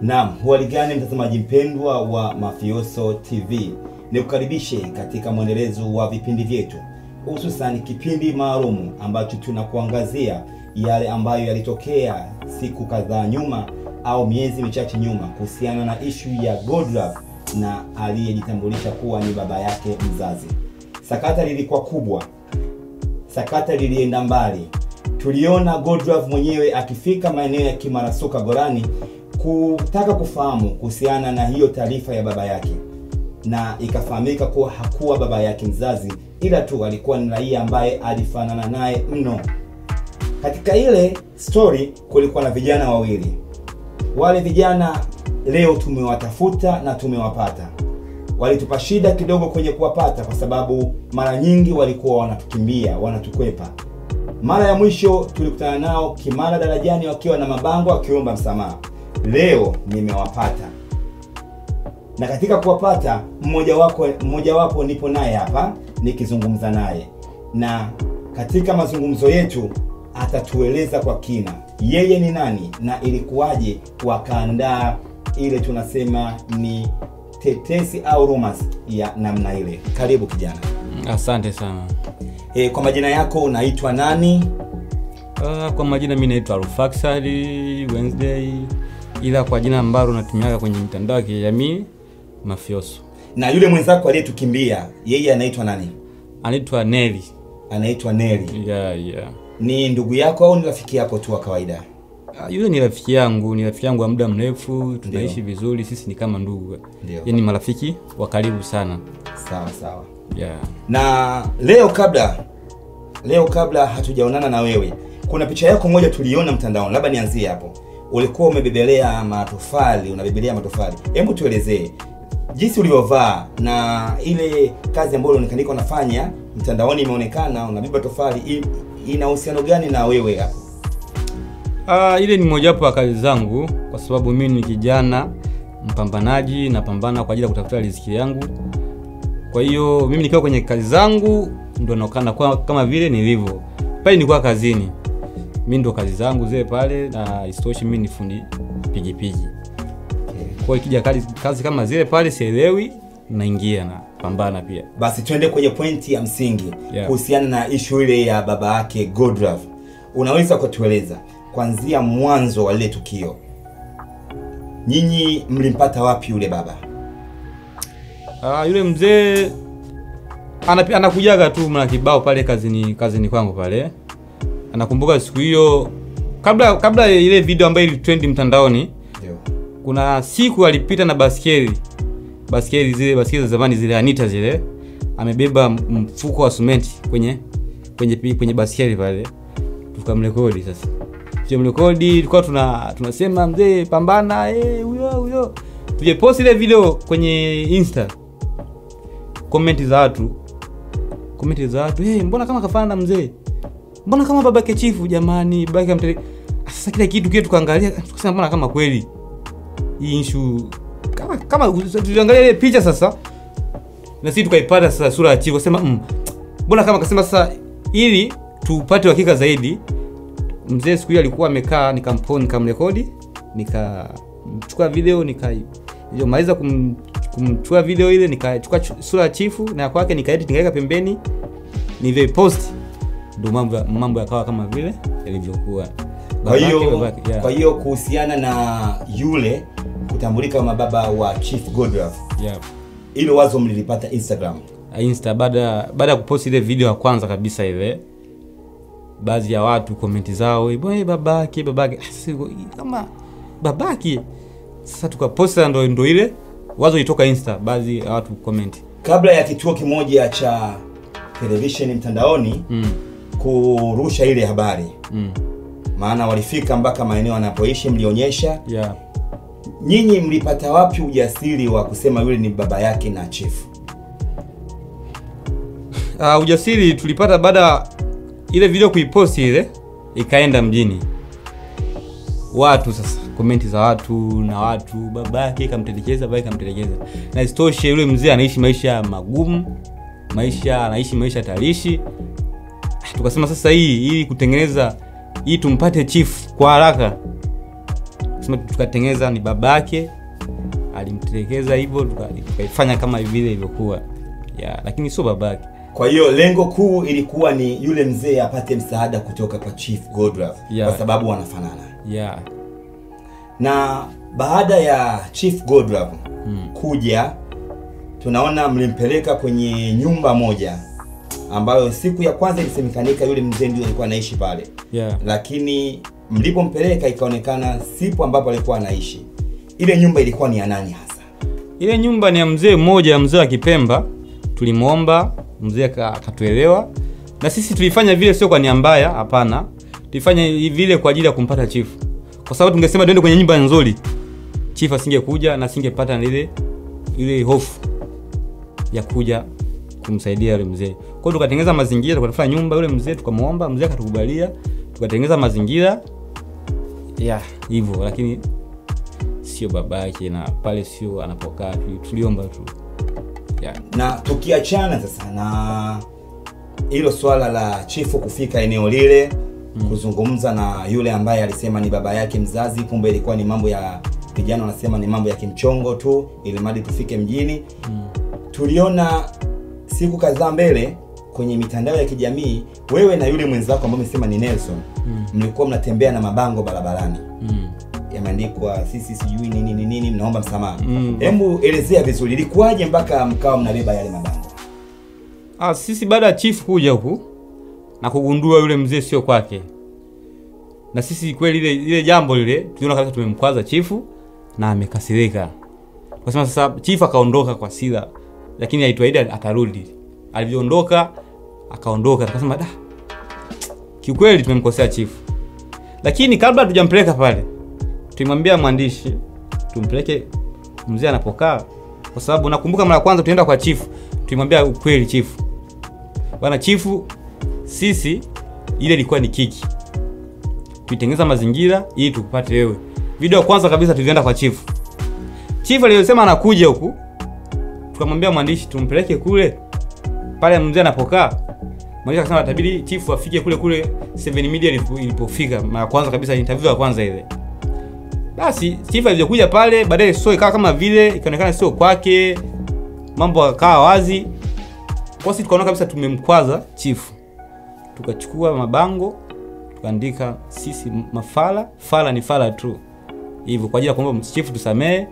Naam, hali gani mtazamaji mpendwa wa Mafioso TV? Nikukaribishe katika mwendelezo wa vipindi vyetu, hususan kipindi maalum ambacho tunakuangazia yale ambayo yalitokea siku kadhaa nyuma au miezi michache nyuma kuhusiana na issue ya Godlove na aliyejitambulisha kuwa ni baba yake mzazi. Sakata lilikuwa kubwa. Sakata lilienda mbali. Tuliona Godlove mwenyewe akifika maeneo ya Kimarasuka Golani kutaka kufahamu kuhusiana na hiyo taarifa ya baba yake, na ikafahamika kuwa hakuwa baba yake mzazi, ila tu alikuwa ni raia ambaye alifanana naye mno. Katika ile story kulikuwa na vijana wawili. Wale vijana leo tumewatafuta na tumewapata. Walitupa shida kidogo kwenye kuwapata kwa sababu mara nyingi walikuwa wanatukimbia, wanatukwepa. Mara ya mwisho tulikutana nao Kimara darajani wakiwa na mabango wakiomba msamaha. Leo nimewapata. Na katika kuwapata mmoja wapo nipo naye hapa nikizungumza naye. Na katika mazungumzo yetu atatueleza kwa kina yeye ni nani na ilikuwaje wakaandaa ile tunasema ni tetesi au rumors ya namna ile. Karibu kijana. Asante sana. Kwa majina yako unaitwa nani? Kwa majina mimi naitwa Rufaxari Wednesday, ila kwa jina ambalo natumiaga kwenye mitandao ya kijamii Mafioso. Na yule mwenzako aliyetukimbia yeye anaitwa nani? Anaitwa Nelly. Anaitwa Nelly. Yeah. Ni ndugu yako au ni rafiki yako tu wa kawaida? Yule ni rafiki yangu wa muda mrefu, tunaishi vizuri, sisi ni kama ndugu. Yaani marafiki wa karibu sana. Sawa. Yeah. Na leo kabla hatujaonana na wewe, kuna picha yako moja tuliona mtandaoni, labda nianzie hapo. Ulikuwa umebebelea matofali, Hebu tuelezee jinsi ulivyovaa na ile kazi ambayo unaonekana unafanya mtandaoni, imeonekana unabeba tofali, ina uhusiano gani na wewe hapo? Ile ni moja wapo ya kazi zangu kwa sababu mimi ni kijana mpambanaji, napambana kwa ajili ya kutafuta riziki yangu. Kwa hiyo mimi nikiwa kwenye kazi zangu ndio naonekana kama vile nilivyo. Pale nilikuwa kazini. Mimi ndo kazi zangu zile pale, na istoshi mimi ni fundi pigipigi. Kwa hiyo ikija kazi kama zile pale sielewi, naingia na pambana pia. Basi twende kwenye pointi ya msingi kuhusiana na issue ile ya baba yake Godlove. Unaweza kutueleza kuanzia mwanzo wa ile tukio, nyinyi mlimpata wapi yule baba? Yule mzee anakujaga tu mara kibao pale kazini kwangu pale. Anakumbuka siku hiyo kabla ile video ambayo ilitrend mtandaoni. Kuna siku alipita na baskeli za zamani zile Anita zile. Amebeba mfuko wa cement kwenye baskeli pale. Tukamrekodi sasa. Tumrekodi, tulikuwa tunasema mzee pambana, huyo. Tuje post ile video kwenye Insta. Comment za watu, mbona kama kafana na mzee? Mbona kama babake chifu jamani, babake mtele. Sasa kila kitu kile tukaangalia, tukasema mbona kama kweli hii issue kama tuliangalia ile picha sasa. Na sisi tukaipata sasa sura ya chifu, kusema mbona kama akasema sasa ili tupate uhakika zaidi. Mzee siku hiyo alikuwa amekaa, nikamrekodi, nikachukua video, maliza kumchukua video ile, nikachukua sura ya chifu na kwake nikaedit, nikaweka pembeni, post. Ndio mambo yakawa kama vile yalivyokuwa. Kwa hiyo kuhusiana na yule kutambulika kama baba wa Chief Godlove. Ile wazo mlilipata Instagram. Baada ya kupost ile video ya kwanza kabisa ile, baadhi ya watu comment zao, babake kama babake. Sasa tukaposta, ndo ile wazo itoka Insta, baadhi ya watu comment. Kabla ya kituo kimoja cha television mtandaoni kurusha ile habari, maana walifika mpaka maeneo anapoishi, mlionyesha. Nyinyi mlipata wapi ujasiri wa kusema yule ni baba yake na Chief? Ujasiri tulipata baada ile video kuipost ile ikaenda mjini. Watu sasa comment za watu babake kamtelekeza, na istoshe yule mzee anaishi maisha magumu, anaishi maisha tarishi. Tukasema sasa hii kutengeneza hii tumpate Chief kwa haraka, Kusema tukatengeneza ni babake alimtelekeza hivyo, tukaifanya kama vile ilivyokuwa. Lakini sio babake. Kwa hiyo lengo kuu ilikuwa ni yule mzee apate msaada kutoka kwa Chief Godlove, kwa sababu wanafanana. Na baada ya Chief Godlove kuja, tunaona mlimpeleka kwenye nyumba moja ambayo siku ya kwanza ilisemekanika yule mzee ndio alikuwa anaishi pale. Lakini mlipompeleka ikaonekana sipo ambapo alikuwa anaishi. Ile nyumba ilikuwa ni ya nani hasa? Ile nyumba ni ya mzee mmoja, mzee wa Kipemba. Tulimuomba mzee akatuelewa, na sisi tulifanya vile sio kwa nia mbaya, hapana. Tulifanya vile kwa ajili ya kumpata chief. Kwa sababu tungesema twende kwenye nyumba nzuri, chief asingekuja na singepata ile hofu ya kuja kumsaidia yule mzee. Kwa hiyo tukatengeneza mazingira, tukafanya nyumba yule mzee, tukamuomba mzee akatukubalia, tukatengeneza mazingira hivyo. Lakini sio babake na pale sio anapokaa, tuliomba tu. Na tukiachana sasa na hilo swala la chifu kufika eneo lile kuzungumza na yule ambaye alisema ni baba yake mzazi, kumbe ilikuwa ni mambo ya vijana wanasema ni mambo ya kimchongo tu ili madi tufike mjini. Tuliona siku kadhaa mbele kwenye mitandao ya kijamii wewe na yule mwenzako ambaye umesema ni Nelson mlikuwa mnatembea na mabango barabarani. Yameandikwa sisi sijui nini mnaomba msamaha. Hebu elezea vizuri ilikuwaje mpaka mkao mnabeba yale mabango? Sisi baada ya chief kuja huku na kugundua yule mzee sio kwake, na sisi kweli ile jambo lile tuliona kabisa tumemkwaza chief na amekasirika. Kwa sababu sasa chief akaondoka kwa sila, lakini aituahidi atarudi. Alivyoondoka akaondoka, tukasema kiukweli tumemkosea chief. Lakini kabla tujampeleka pale, tulimwambia mwandishi tumpeleke mzee anapokaa, kwa sababu nakumbuka mara kwanza tuenda kwa chief, tulimwambia ukweli chief. Bwana chief, sisi ile ilikuwa ni kiki. Tuitengeneza mazingira ili tukupate wewe. Video kwanza kabisa tulienda kwa chief. Chief aliyosema anakuja huku, tukamwambia mwandishi tumpeleke kule pale mzee anapokaa. Mwandishi akasema tabiri chief afike kule 7 media ilipofika mara kwanza kabisa, interview ya kwanza ile. Basi chief alikuja pale, baadaye sio ikawa kama vile ikaonekana sio kwake, mambo yakawa wazi. Kwa sisi tukaona kabisa tumemkwaza chief. Tukachukua mabango, tukaandika sisi fala ni fala tu. Hivyo kwa ajili ya kuomba chief tusamee,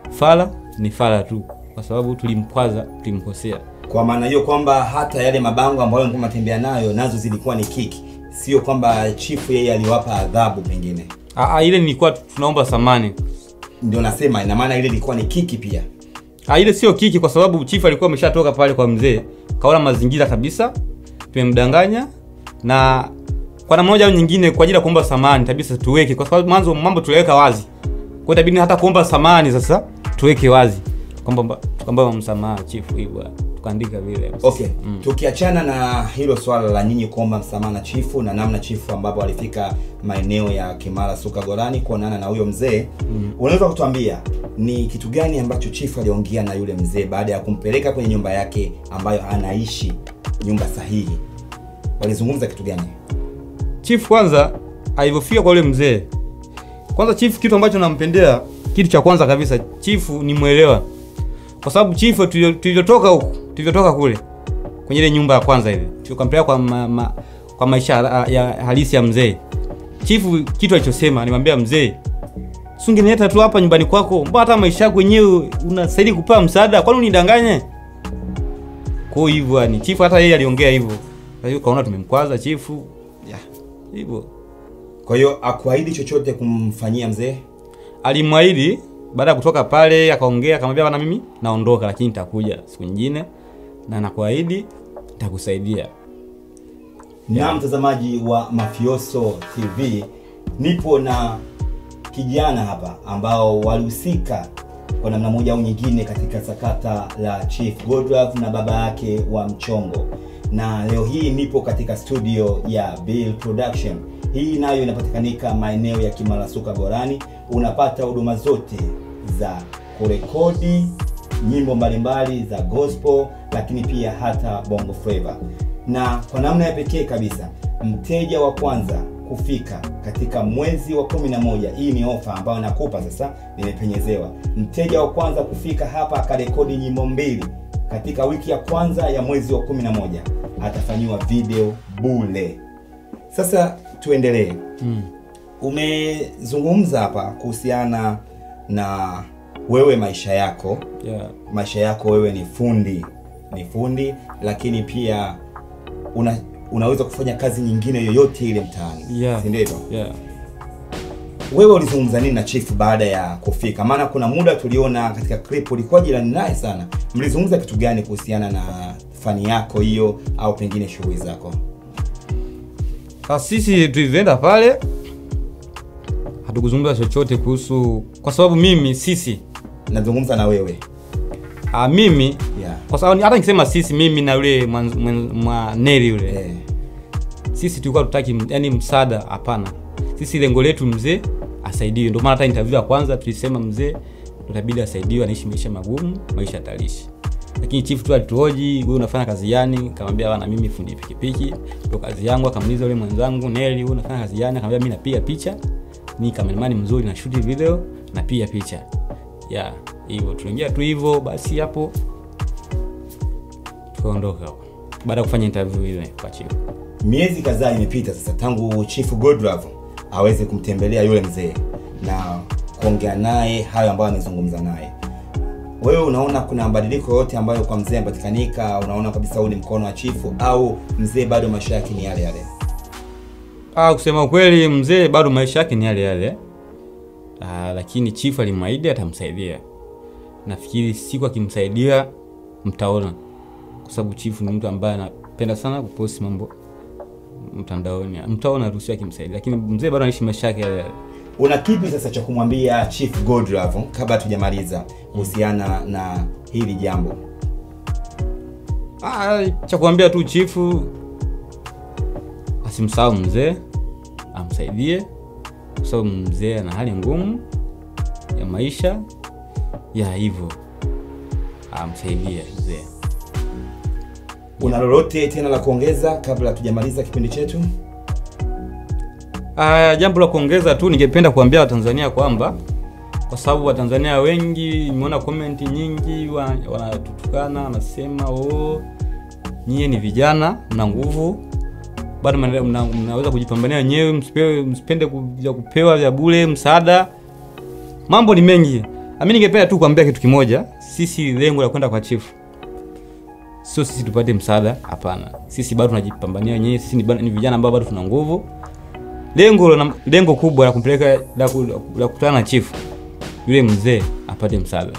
fala ni fala tu, kwa sababu tulimkwaza, tulimkosea. Kwa maana hiyo kwamba hata yale mabango ambayo mlikuwa mnatembea nayo nazo zilikuwa ni kiki. Sio kwamba chief yeye aliwapa adhabu pengine. Ile nilikuwa tunaomba samani. Ndio nasema ina maana ile ilikuwa ni kiki pia. Ile sio kiki kwa sababu chief alikuwa ameshatoka pale kwa mzee. Kaona mazingira kabisa, tumemdanganya, na kwa namna moja au nyingine kwa ajili ya kuomba samani kabisa tuweke, kwa sababu mwanzo mambo tuliweka wazi. Kwa hiyo itabidi hata kuomba samani sasa tuweke wazi kwamba msamaha chief hivyo. Tukaandika vile. Okay. Tukiachana na hilo swala la nyinyi kuomba msamaha na chifu na namna chifu ambapo alifika maeneo ya Kimara Suka Gorani kuonana na huyo mzee, unaweza kutuambia ni kitu gani ambacho chifu aliongea na yule mzee baada ya kumpeleka kwenye nyumba yake ambayo anaishi, nyumba sahihi? Walizungumza kitu gani? Chief kwanza alipofika kwa yule mzee, kwanza chief kitu ambacho nampendea, kitu cha kwanza kabisa chief ni muelewa. Kwa sababu chief tulivyotoka kule kwenye ile nyumba ya kwanza ile, tukampeleka kwa maisha ya halisi ya mzee. Chief kitu alichosema, nimwambia mzee, "Usingenileta tu hapa nyumbani kwako, mbona hata maisha yako wenyewe unastahili kupewa msaada, kwani unidanganye?" Kwa hivyo ni chief hata yeye aliongea hivyo. Kwa hiyo kaona tumemkwaza chief. Hivyo. Kwa hiyo akuahidi chochote kumfanyia mzee? Alimwahidi baada ya kutoka pale, akaongea akamwambia bana mimi naondoka, lakini nitakuja siku nyingine na nakuahidi nitakusaidia. Na mtazamaji wa Mafioso TV, nipo na kijana hapa ambao walihusika kwa namna moja au nyingine katika sakata la Chief Godlove na baba yake wa mchongo. Na leo hii nipo katika studio ya Bill Production. Hii nayo inapatikanika maeneo ya Kimara Suka Gorani. Unapata huduma zote za kurekodi nyimbo mbalimbali za gospel, lakini pia hata bongo flavor. Na kwa namna ya pekee kabisa, mteja wa kwanza kufika katika mwezi wa 11, hii ni ofa ambayo nakupa sasa, nimepenyezewa. Mteja wa kwanza kufika hapa akarekodi nyimbo 2 katika wiki ya kwanza ya mwezi wa 11 atafanyiwa video bure. Sasa tuendelee. Umezungumza hapa kuhusiana na wewe maisha yako. Maisha yako wewe ni fundi, lakini pia unaweza kufanya kazi nyingine yoyote ile mtaani. Si ndivyo? Wewe ulizungumza nini na Chief baada ya kufika? Maana kuna muda tuliona katika clip ulikuwa jirani naye sana. Mlizungumza kitu gani kuhusiana na fani yako hiyo au pengine shughuli zako? Sisi tulivyoenda pale hatukuzungumza chochote kuhusu, kwa sababu sisi nazungumza na wewe. Mimi kwa sababu hata nikisema sisi, mimi na yule Neri yule, sisi tulikuwa tutaki yani msaada, hapana. Sisi lengo letu mzee asaidiwe. Ndio maana hata interview ya kwanza tulisema mzee tutabidi asaidiwe, anaishi maisha magumu, maisha hatarishi. Lakini Chief tu alituhoji, wewe unafanya kazi gani? Nikamwambia bana, mimi fundi pikipiki, ndio kazi yangu. Akamuuliza yule mwenzangu Neri, wewe unafanya kazi gani? Akamwambia mimi napiga picha, ni cameraman mzuri na shoot video na pia picha. Hivyo tuliingia tu hivyo, basi hapo tukaondoka hapo baada ya kufanya interview ile kwa Chief. Miezi kadhaa imepita sasa tangu Chief Godlove aweze kumtembelea yule mzee na kuongea naye hayo ambayo amezungumza naye. Wewe unaona kuna mabadiliko yote ambayo kwa mzee yamepatikanika? Unaona kabisa huu ni mkono wa Chief au mzee bado maisha yake ni yale yale? Kusema ukweli mzee bado maisha yake ni yale yale. Lakini Chief alimwahidi atamsaidia. Nafikiri siku akimsaidia mtaona, kwa sababu Chief ni mtu ambaye anapenda sana kupost mambo mtandaoni. Mtaona ruhusa akimsaidia, lakini mzee bado anaishi maisha yake yale yale. Una kipi sasa cha kumwambia Chief Godlove kabla tujamaliza kuhusiana na hili jambo? Cha kuambia tu Chief asimsahau mzee, amsaidie, kwa sababu mzee ana hali ngumu ya maisha. Hivyo amsaidie mzee. Una lolote tena la kuongeza kabla tujamaliza kipindi chetu? Jambo la kuongeza tu, ningependa kuambia Watanzania kwamba, kwa sababu Watanzania wengi nimeona comment nyingi wanatutukana, wanasema nyie ni vijana, mna nguvu, bado mnaweza kujipambania wenyewe, msipende kupewa vya bure, msaada. Mambo ni mengi. Mimi ningependa tu kuambia kitu kimoja, sisi lengo la kwenda kwa Chief sio sisi tupate msaada, hapana. Sisi bado tunajipambania wenyewe, sisi ni vijana ambao bado tuna nguvu. Lengo kubwa la kumpeleka la kukutana na Chief yule mzee apate msaada.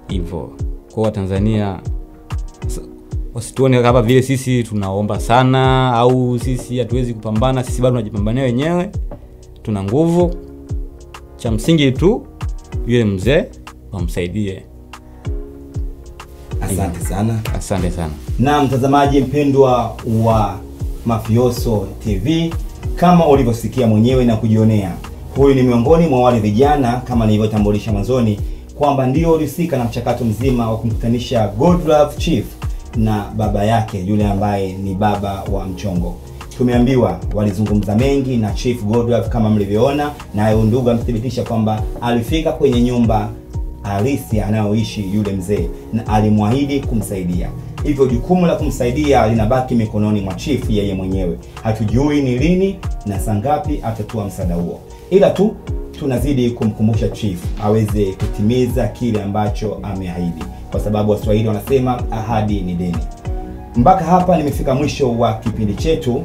Hivyo kwa Watanzania wasituone kama vile sisi tunaomba sana au sisi hatuwezi kupambana. Sisi bado tunajipambania wenyewe, tuna nguvu. Cha msingi tu yule mzee wamsaidie. Asante sana. Asante sana. Na mtazamaji mpendwa wa Mafioso TV, kama ulivyosikia mwenyewe na kujionea, huyu ni miongoni mwa wale vijana kama nilivyotambulisha mwanzoni kwamba ndio ulihusika na mchakato mzima wa kumkutanisha Godlove Chief na baba yake yule ambaye ni baba wa mchongo. Tumeambiwa walizungumza mengi na Chief Godlove kama mlivyoona, na ndugu amthibitisha kwamba alifika kwenye nyumba halisi anayoishi yule mzee na alimwahidi kumsaidia. Hivyo jukumu la kumsaidia linabaki mikononi mwa Chief yeye mwenyewe. Hatujui ni lini na saa ngapi atatoa msaada huo, ila tu tunazidi kumkumbusha Chief aweze kutimiza kile ambacho ameahidi, kwa sababu Waswahili wanasema ahadi ni deni. Mpaka hapa nimefika mwisho wa kipindi chetu,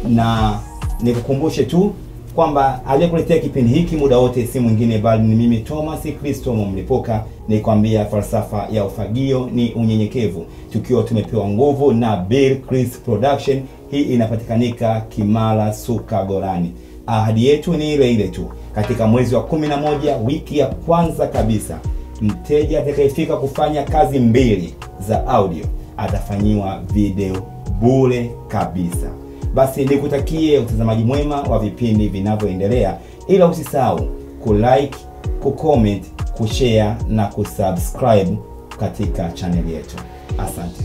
na nikukumbushe tu kwamba aliyekuletea kipindi hiki muda wote si mwingine bali ni mimi Thomas Kristo Mlipoka, nikwambia falsafa ya ufagio ni unyenyekevu, tukiwa tumepewa nguvu na Bill Chris Production. Hii inapatikanika Kimara Suka Gorani. Ahadi yetu ni ile ile tu, katika mwezi wa 11 wiki ya kwanza kabisa, mteja atakayefika kufanya kazi 2 za audio atafanyiwa video bure kabisa. Basi nikutakie utazamaji mwema wa vipindi vinavyoendelea, ila usisahau kulike, kucomment, kushare na kusubscribe katika channel yetu. Asante.